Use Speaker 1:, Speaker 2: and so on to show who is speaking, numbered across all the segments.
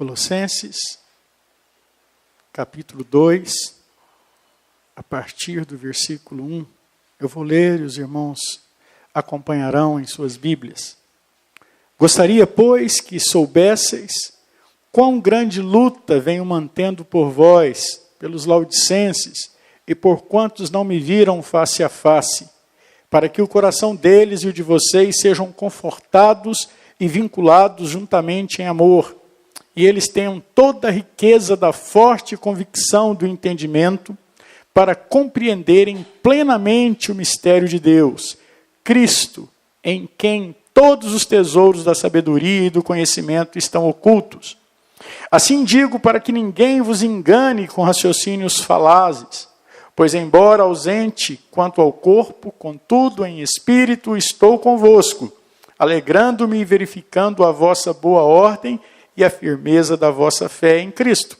Speaker 1: Colossenses, capítulo 2, a partir do versículo 1. Eu vou ler e os irmãos acompanharão em suas Bíblias. Gostaria, pois, que soubesseis quão grande luta venho mantendo por vós, pelos laodicenses, e por quantos não me viram face a face, para que o coração deles e o de vocês sejam confortados e vinculados juntamente em amor, e eles tenham toda a riqueza da forte convicção do entendimento, para compreenderem plenamente o mistério de Deus, Cristo, em quem todos os tesouros da sabedoria e do conhecimento estão ocultos. Assim digo para que ninguém vos engane com raciocínios falazes, pois embora ausente quanto ao corpo, contudo em espírito estou convosco, alegrando-me e verificando a vossa boa ordem e a firmeza da vossa fé em Cristo.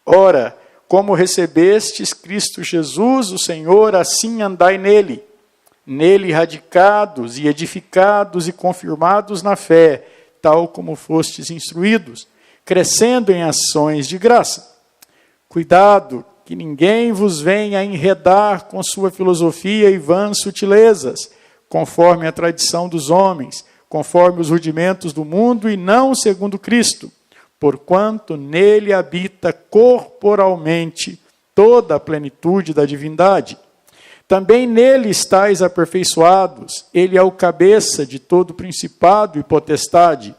Speaker 1: Ora, como recebestes Cristo Jesus, o Senhor, assim andai nele. Nele radicados e edificados e confirmados na fé, tal como fostes instruídos, crescendo em ações de graça. Cuidado, que ninguém vos venha enredar com sua filosofia e vãs sutilezas, conforme a tradição dos homens, conforme os rudimentos do mundo e não segundo Cristo, porquanto nele habita corporalmente toda a plenitude da divindade. Também nele estáis aperfeiçoados, ele é o cabeça de todo principado e potestade.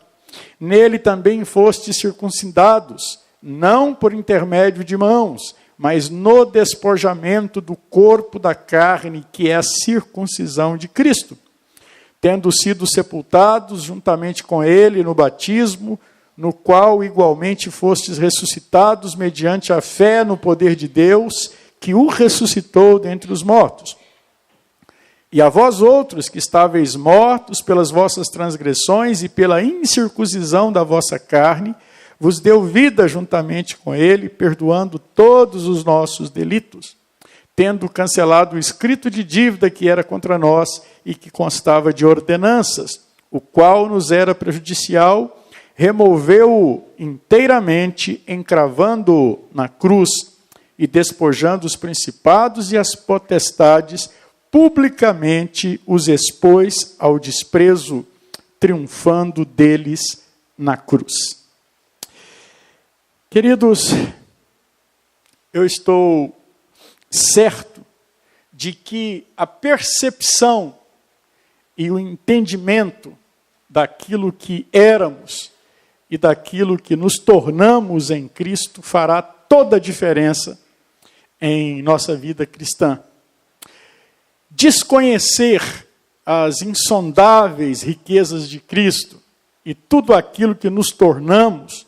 Speaker 1: Nele também fostes circuncidados, não por intermédio de mãos, mas no despojamento do corpo da carne, que é a circuncisão de Cristo, tendo sido sepultados juntamente com ele no batismo, no qual igualmente fostes ressuscitados mediante a fé no poder de Deus, que o ressuscitou dentre os mortos. E a vós outros que estáveis mortos pelas vossas transgressões e pela incircuncisão da vossa carne, vos deu vida juntamente com ele, perdoando todos os nossos delitos, tendo cancelado o escrito de dívida que era contra nós e que constava de ordenanças, o qual nos era prejudicial, removeu-o inteiramente, encravando-o na cruz e despojando os principados e as potestades, publicamente os expôs ao desprezo, triunfando deles na cruz. Queridos, eu estou certo de que a percepção e o entendimento daquilo que éramos e daquilo que nos tornamos em Cristo fará toda a diferença em nossa vida cristã. Desconhecer as insondáveis riquezas de Cristo e tudo aquilo que nos tornamos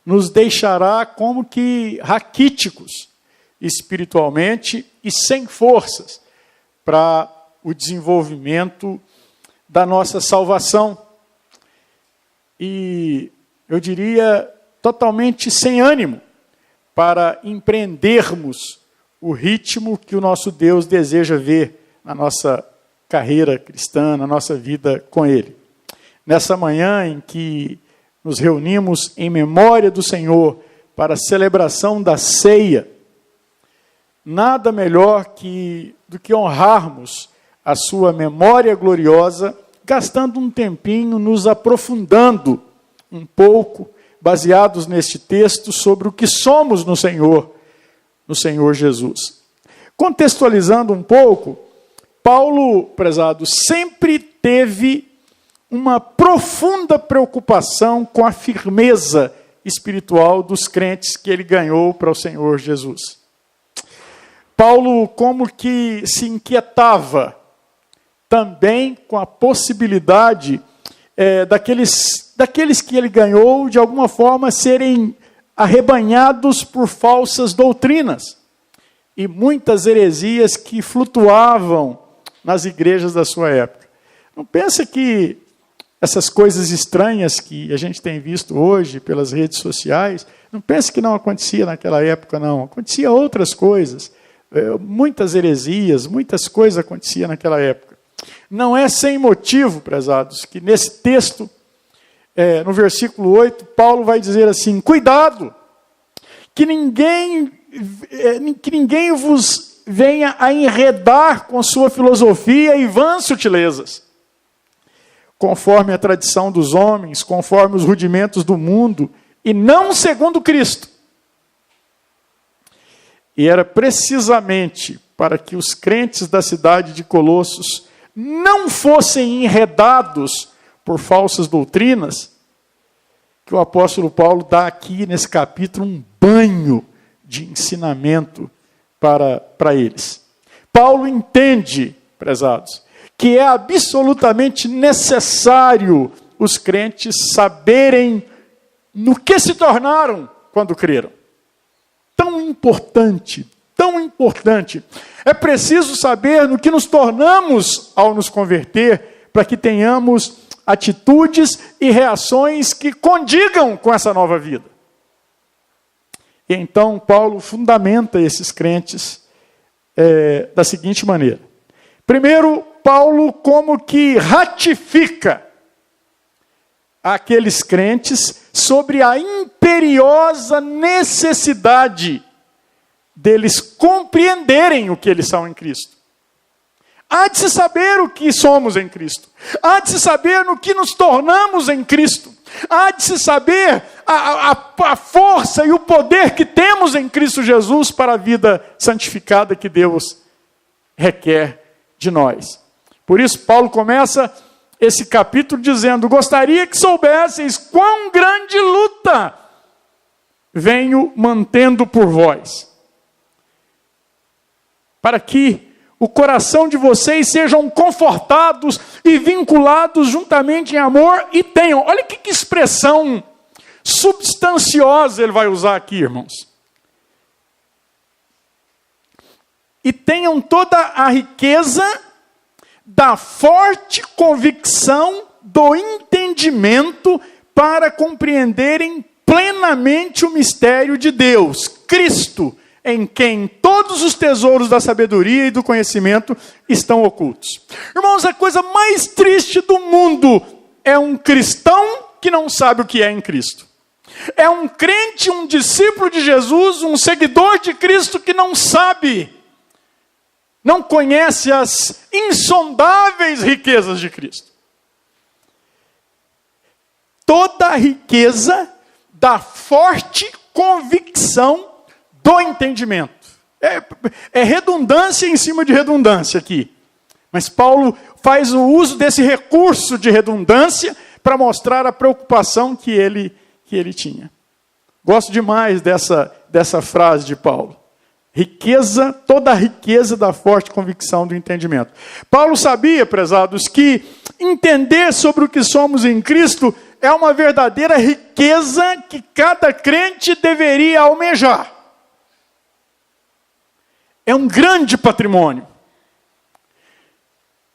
Speaker 1: nos deixará como que raquíticos espiritualmente e sem forças para o desenvolvimento da nossa salvação. E eu diria totalmente sem ânimo para empreendermos o ritmo que o nosso Deus deseja ver na nossa carreira cristã, na nossa vida com Ele. Nessa manhã em que nos reunimos em memória do Senhor para a celebração da ceia, nada melhor do que honrarmos a sua memória gloriosa, gastando um tempinho nos aprofundando um pouco, baseados neste texto, sobre o que somos no Senhor Jesus. Contextualizando um pouco, Paulo, prezado, sempre teve uma profunda preocupação com a firmeza espiritual dos crentes que ele ganhou para o Senhor Jesus. Paulo como que se inquietava também com a possibilidade daqueles que ele ganhou, de alguma forma, serem arrebanhados por falsas doutrinas e muitas heresias que flutuavam nas igrejas da sua época. Não pensa que essas coisas estranhas que a gente tem visto hoje pelas redes sociais, não pense que não acontecia naquela época, não. Acontecia outras coisas, muitas heresias, muitas coisas aconteciam naquela época. Não é sem motivo, prezados, que nesse texto no versículo 8, Paulo vai dizer assim: cuidado, que ninguém vos venha a enredar com sua filosofia e vãs sutilezas, conforme a tradição dos homens, conforme os rudimentos do mundo, e não segundo Cristo. E era precisamente para que os crentes da cidade de Colossos não fossem enredados por falsas doutrinas, que o apóstolo Paulo dá aqui nesse capítulo um banho de ensinamento para eles. Paulo entende, prezados, que é absolutamente necessário os crentes saberem no que se tornaram quando creram. Tão importante. É preciso saber no que nos tornamos ao nos converter, para que tenhamos atitudes e reações que condigam com essa nova vida. E então Paulo fundamenta esses crentes da seguinte maneira. Primeiro, Paulo como que ratifica aqueles crentes sobre a imperiosa necessidade deles compreenderem o que eles são em Cristo. Há de se saber o que somos em Cristo. Há de se saber no que nos tornamos em Cristo. Há de se saber a força e o poder que temos em Cristo Jesus para a vida santificada que Deus requer de nós. Por isso, Paulo começa esse capítulo dizendo: gostaria que soubesseis quão grande luta venho mantendo por vós, para que o coração de vocês sejam confortados e vinculados juntamente em amor e tenham. Olha que expressão substanciosa ele vai usar aqui, irmãos. E tenham toda a riqueza da forte convicção do entendimento para compreenderem plenamente o mistério de Deus, Cristo, em quem todos os tesouros da sabedoria e do conhecimento estão ocultos. Irmãos, a coisa mais triste do mundo é um cristão que não sabe o que é em Cristo. É um crente, um discípulo de Jesus, um seguidor de Cristo que não sabe, não conhece as insondáveis riquezas de Cristo. Toda a riqueza da forte convicção do entendimento. É redundância em cima de redundância aqui. Mas Paulo faz o uso desse recurso de redundância para mostrar a preocupação que ele tinha. Gosto demais dessa frase de Paulo. Riqueza, toda a riqueza da forte convicção do entendimento. Paulo sabia, prezados, que entender sobre o que somos em Cristo é uma verdadeira riqueza que cada crente deveria almejar. É um grande patrimônio.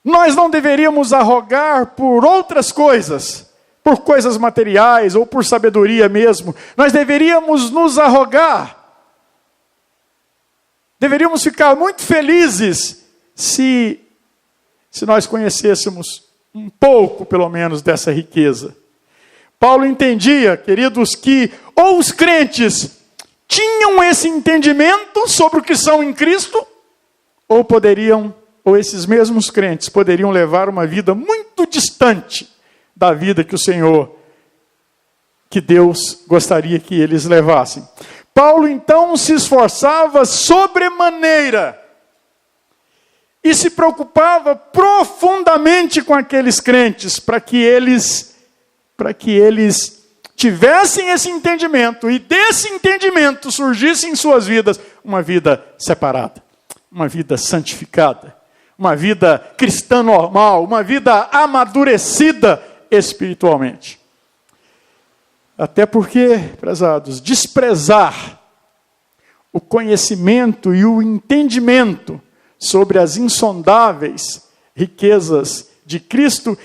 Speaker 1: Nós não deveríamos arrogar por outras coisas, por coisas materiais ou por sabedoria mesmo. Nós deveríamos nos arrogar. Deveríamos ficar muito felizes se nós conhecêssemos um pouco, pelo menos, dessa riqueza. Paulo entendia, queridos, que ou os crentes tinham esse entendimento sobre o que são em Cristo, ou esses mesmos crentes poderiam levar uma vida muito distante da vida que o Senhor, que Deus gostaria que eles levassem. Paulo então se esforçava sobremaneira e se preocupava profundamente com aqueles crentes para que eles tivessem esse entendimento e desse entendimento surgisse em suas vidas uma vida separada, uma vida santificada, uma vida cristã normal, uma vida amadurecida espiritualmente. Até porque, prezados, desprezar o conhecimento e o entendimento sobre as insondáveis riquezas de Cristo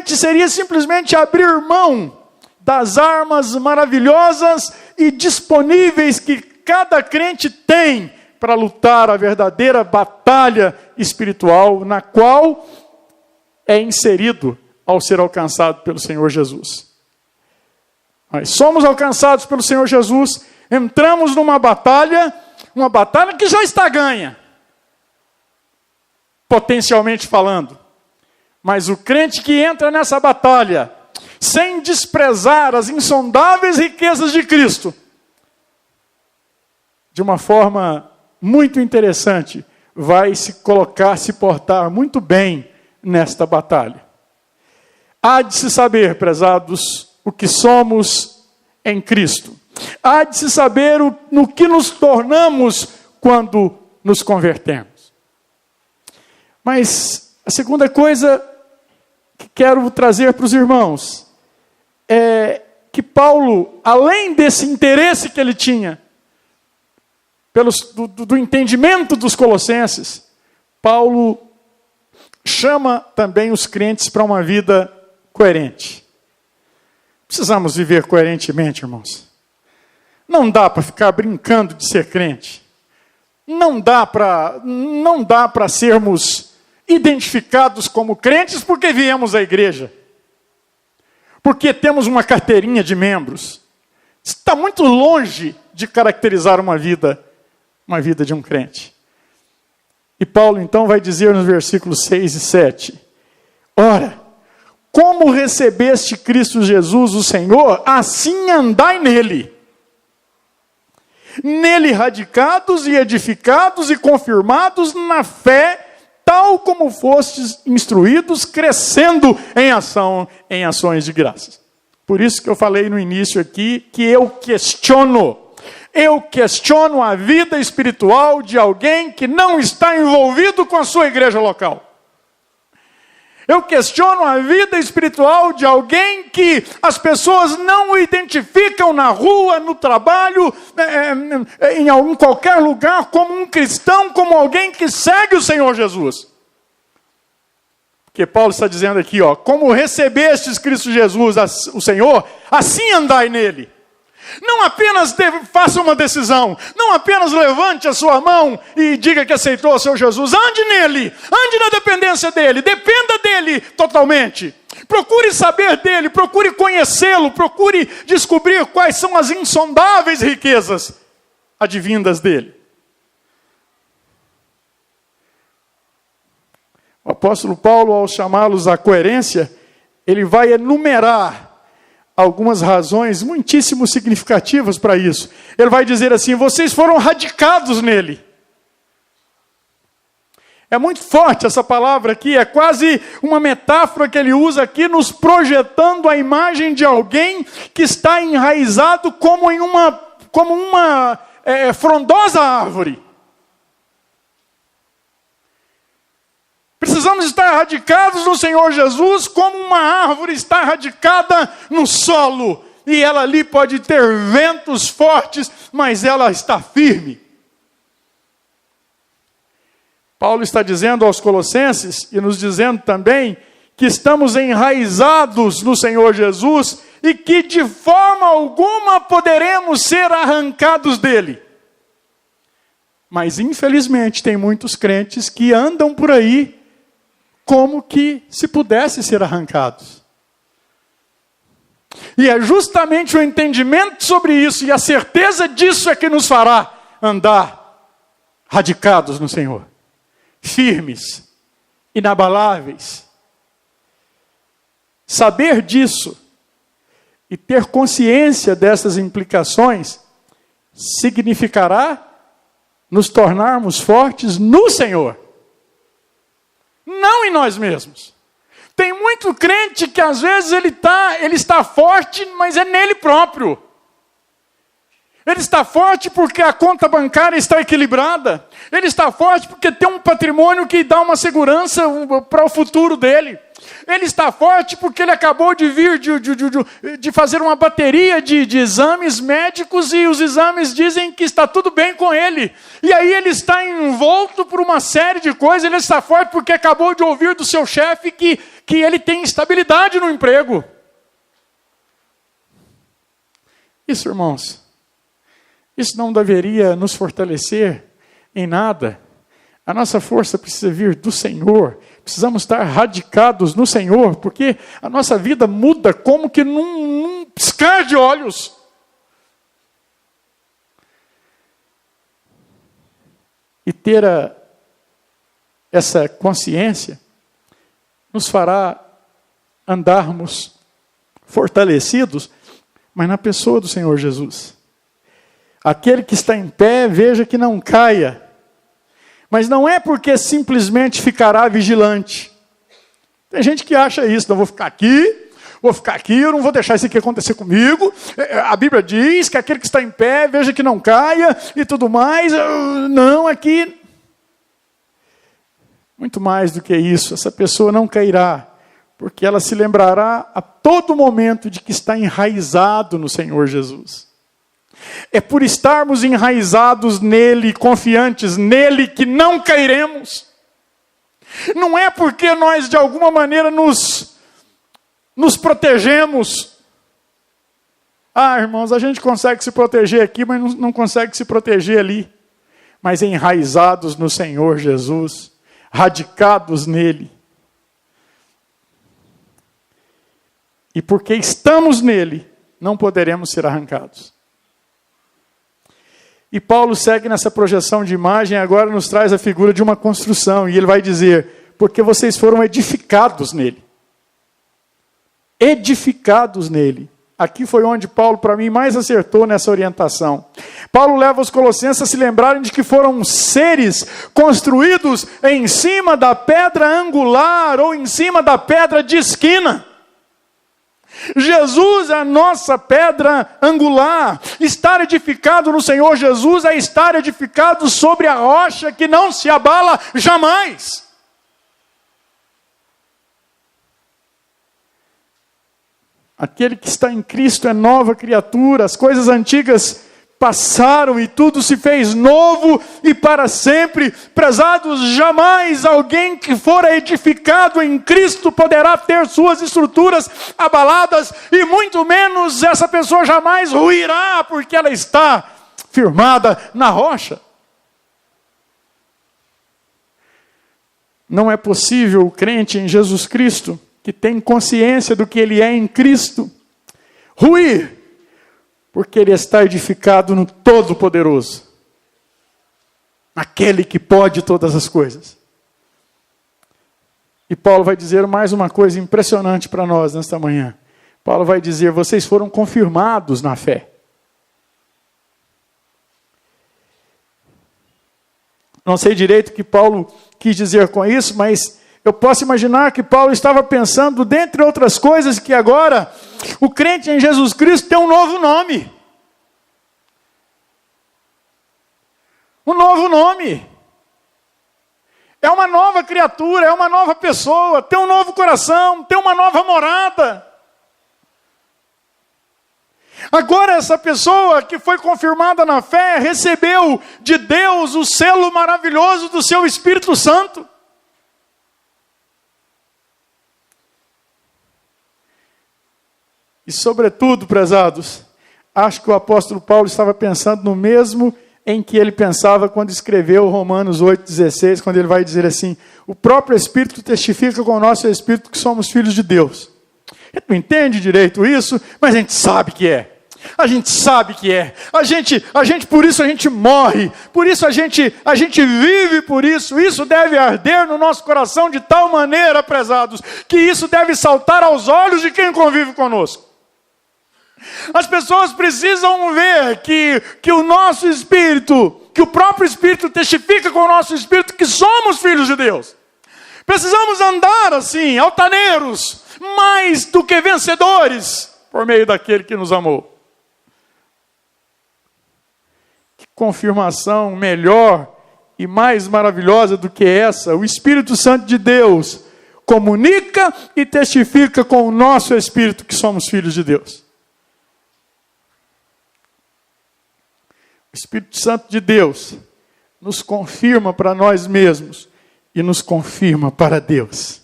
Speaker 1: seria simplesmente abrir mão das armas maravilhosas e disponíveis que cada crente tem para lutar a verdadeira batalha espiritual na qual é inserido ao ser alcançado pelo Senhor Jesus. Nós somos alcançados pelo Senhor Jesus, entramos numa batalha que já está ganha, potencialmente falando. Mas o crente que entra nessa batalha, sem desprezar as insondáveis riquezas de Cristo, de uma forma muito interessante, vai se portar muito bem nesta batalha. Há de se saber, prezados, o que somos em Cristo. Há de se saber no que nos tornamos quando nos convertemos. Mas a segunda coisa que quero trazer para os irmãos é que Paulo, além desse interesse que ele tinha, do entendimento dos colossenses, Paulo chama também os crentes para uma vida coerente. Precisamos viver coerentemente, irmãos. Não dá para ficar brincando de ser crente. Não dá para sermos identificados como crentes porque viemos à igreja. Porque temos uma carteirinha de membros. Está muito longe de caracterizar uma vida de um crente. E Paulo então vai dizer nos versículos 6 e 7. Ora, como recebeste Cristo Jesus, o Senhor, assim andai nele. Nele radicados e edificados e confirmados na fé, tal como fostes instruídos, crescendo em ações de graças. Por isso que eu falei no início aqui que eu questiono a vida espiritual de alguém que não está envolvido com a sua igreja local. Eu questiono a vida espiritual de alguém que as pessoas não o identificam na rua, no trabalho, em qualquer lugar, como um cristão, como alguém que segue o Senhor Jesus. Porque Paulo está dizendo aqui, como recebestes Cristo Jesus, o Senhor, assim andai nele. Não apenas faça uma decisão, não apenas levante a sua mão e diga que aceitou o Senhor Jesus. Ande nele, ande na dependência dele, dependa dele totalmente. Procure saber dele, procure conhecê-lo, procure descobrir quais são as insondáveis riquezas advindas dele. O apóstolo Paulo, ao chamá-los à coerência, ele vai enumerar algumas razões muitíssimo significativas para isso. Ele vai dizer assim: vocês foram radicados nele. É muito forte essa palavra aqui, é quase uma metáfora que ele usa aqui, nos projetando a imagem de alguém que está enraizado como uma frondosa árvore. Precisamos estar radicados no Senhor Jesus como uma árvore está radicada no solo. E ela ali pode ter ventos fortes, mas ela está firme. Paulo está dizendo aos Colossenses, e nos dizendo também, que estamos enraizados no Senhor Jesus e que de forma alguma poderemos ser arrancados dele. Mas infelizmente tem muitos crentes que andam por aí como que se pudesse ser arrancados. E é justamente o entendimento sobre isso e a certeza disso é que nos fará andar radicados no Senhor, firmes, inabaláveis. Saber disso e ter consciência dessas implicações significará nos tornarmos fortes no Senhor. Não em nós mesmos. Tem muito crente que às vezes ele está forte, mas é nele próprio. Ele está forte porque a conta bancária está equilibrada. Ele está forte porque tem um patrimônio que dá uma segurança para o futuro dele. Ele está forte porque ele acabou de vir de fazer uma bateria de exames médicos e os exames dizem que está tudo bem com ele. E aí ele está envolto por uma série de coisas. Ele está forte porque acabou de ouvir do seu chefe que ele tem estabilidade no emprego. Isso, irmãos, isso não deveria nos fortalecer em nada. A nossa força precisa vir do Senhor. Precisamos estar radicados no Senhor, porque a nossa vida muda como que num piscar de olhos. E ter essa consciência nos fará andarmos fortalecidos, mas na pessoa do Senhor Jesus. Aquele que está em pé, veja que não caia. Mas não é porque simplesmente ficará vigilante. Tem gente que acha isso, não vou ficar aqui, eu não vou deixar isso aqui acontecer comigo. A Bíblia diz que aquele que está em pé, veja que não caia e tudo mais. Não, aqui... Muito mais do que isso, essa pessoa não cairá, porque ela se lembrará a todo momento de que está enraizado no Senhor Jesus. É por estarmos enraizados nele, confiantes nele, que não cairemos. Não é porque nós de alguma maneira nos protegemos. Irmãos, a gente consegue se proteger aqui, mas não consegue se proteger ali. Mas enraizados no Senhor Jesus, radicados nele. E porque estamos nele, não poderemos ser arrancados. E Paulo segue nessa projeção de imagem, agora nos traz a figura de uma construção. E ele vai dizer, porque vocês foram edificados nele. Edificados nele. Aqui foi onde Paulo, para mim, mais acertou nessa orientação. Paulo leva os colossenses a se lembrarem de que foram seres construídos em cima da pedra angular ou em cima da pedra de esquina. Jesus é a nossa pedra angular. Estar edificado no Senhor Jesus é estar edificado sobre a rocha que não se abala jamais. Aquele que está em Cristo é nova criatura, as coisas antigas passaram e tudo se fez novo e para sempre. Prezados, jamais alguém que for edificado em Cristo poderá ter suas estruturas abaladas e muito menos essa pessoa jamais ruirá porque ela está firmada na rocha. Não é possível o crente em Jesus Cristo, que tem consciência do que ele é em Cristo, ruir, porque ele está edificado no Todo-Poderoso, naquele que pode todas as coisas. E Paulo vai dizer mais uma coisa impressionante para nós nesta manhã. Paulo vai dizer, vocês foram confirmados na fé. Não sei direito o que Paulo quis dizer com isso, mas eu posso imaginar que Paulo estava pensando, dentre outras coisas, que agora o crente em Jesus Cristo tem um novo nome. Um novo nome. É uma nova criatura, é uma nova pessoa, tem um novo coração, tem uma nova morada. Agora essa pessoa que foi confirmada na fé, recebeu de Deus o selo maravilhoso do seu Espírito Santo. E sobretudo, prezados, acho que o apóstolo Paulo estava pensando no mesmo em que ele pensava quando escreveu Romanos 8,16, quando ele vai dizer assim, o próprio Espírito testifica com o nosso Espírito que somos filhos de Deus. A gente não entende direito isso, mas a gente sabe que é. A gente sabe que é. A gente, por isso a gente morre. Por isso a gente vive por isso. Isso deve arder no nosso coração de tal maneira, prezados, que isso deve saltar aos olhos de quem convive conosco. As pessoas precisam ver que o nosso Espírito, que o próprio Espírito testifica com o nosso Espírito que somos filhos de Deus. Precisamos andar assim, altaneiros, mais do que vencedores, por meio daquele que nos amou. Que confirmação melhor e mais maravilhosa do que essa. O Espírito Santo de Deus comunica e testifica com o nosso Espírito que somos filhos de Deus. O Espírito Santo de Deus nos confirma para nós mesmos e nos confirma para Deus.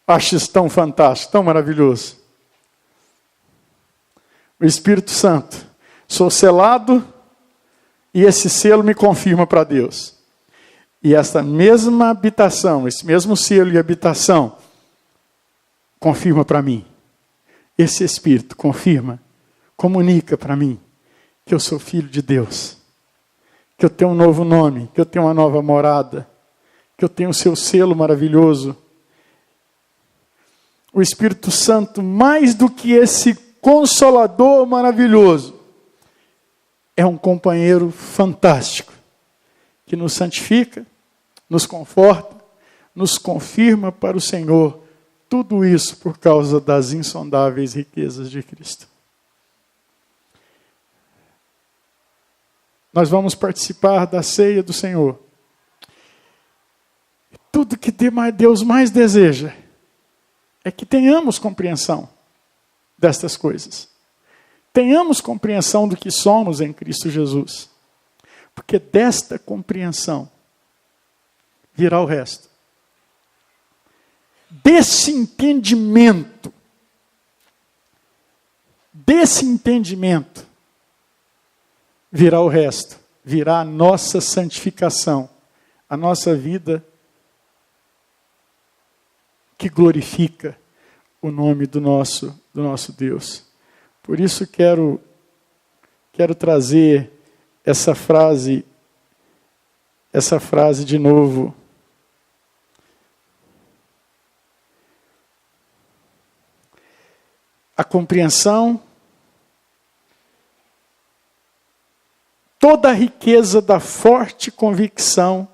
Speaker 1: Acho isso tão fantástico, tão maravilhoso. O Espírito Santo, sou selado e esse selo me confirma para Deus. E essa mesma habitação, esse mesmo selo e habitação, confirma para mim. esse Espírito confirma, comunica para mim que eu sou filho de Deus, que eu tenho um novo nome, que eu tenho uma nova morada, que eu tenho o seu selo maravilhoso. O Espírito Santo, mais do que esse consolador maravilhoso, é um companheiro fantástico, que nos santifica, nos conforta, nos confirma para o Senhor. Tudo isso por causa das insondáveis riquezas de Cristo. Nós vamos participar da ceia do Senhor. Tudo que Deus mais deseja é que tenhamos compreensão destas coisas. Tenhamos compreensão do que somos em Cristo Jesus. Porque desta compreensão virá o resto. Desse entendimento virá o resto. Virá a nossa santificação, a nossa vida que glorifica o nome do nosso Deus. Por isso quero trazer essa frase de novo. A compreensão, toda a riqueza da forte convicção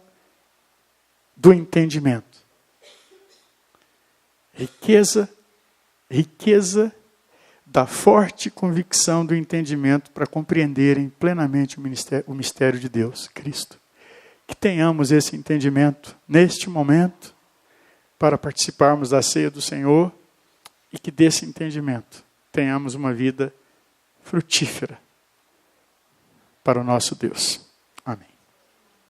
Speaker 1: do entendimento. Riqueza da forte convicção do entendimento para compreenderem plenamente o mistério de Deus, Cristo. Que tenhamos esse entendimento neste momento para participarmos da ceia do Senhor e que desse entendimento tenhamos uma vida frutífera para o nosso Deus. Amém.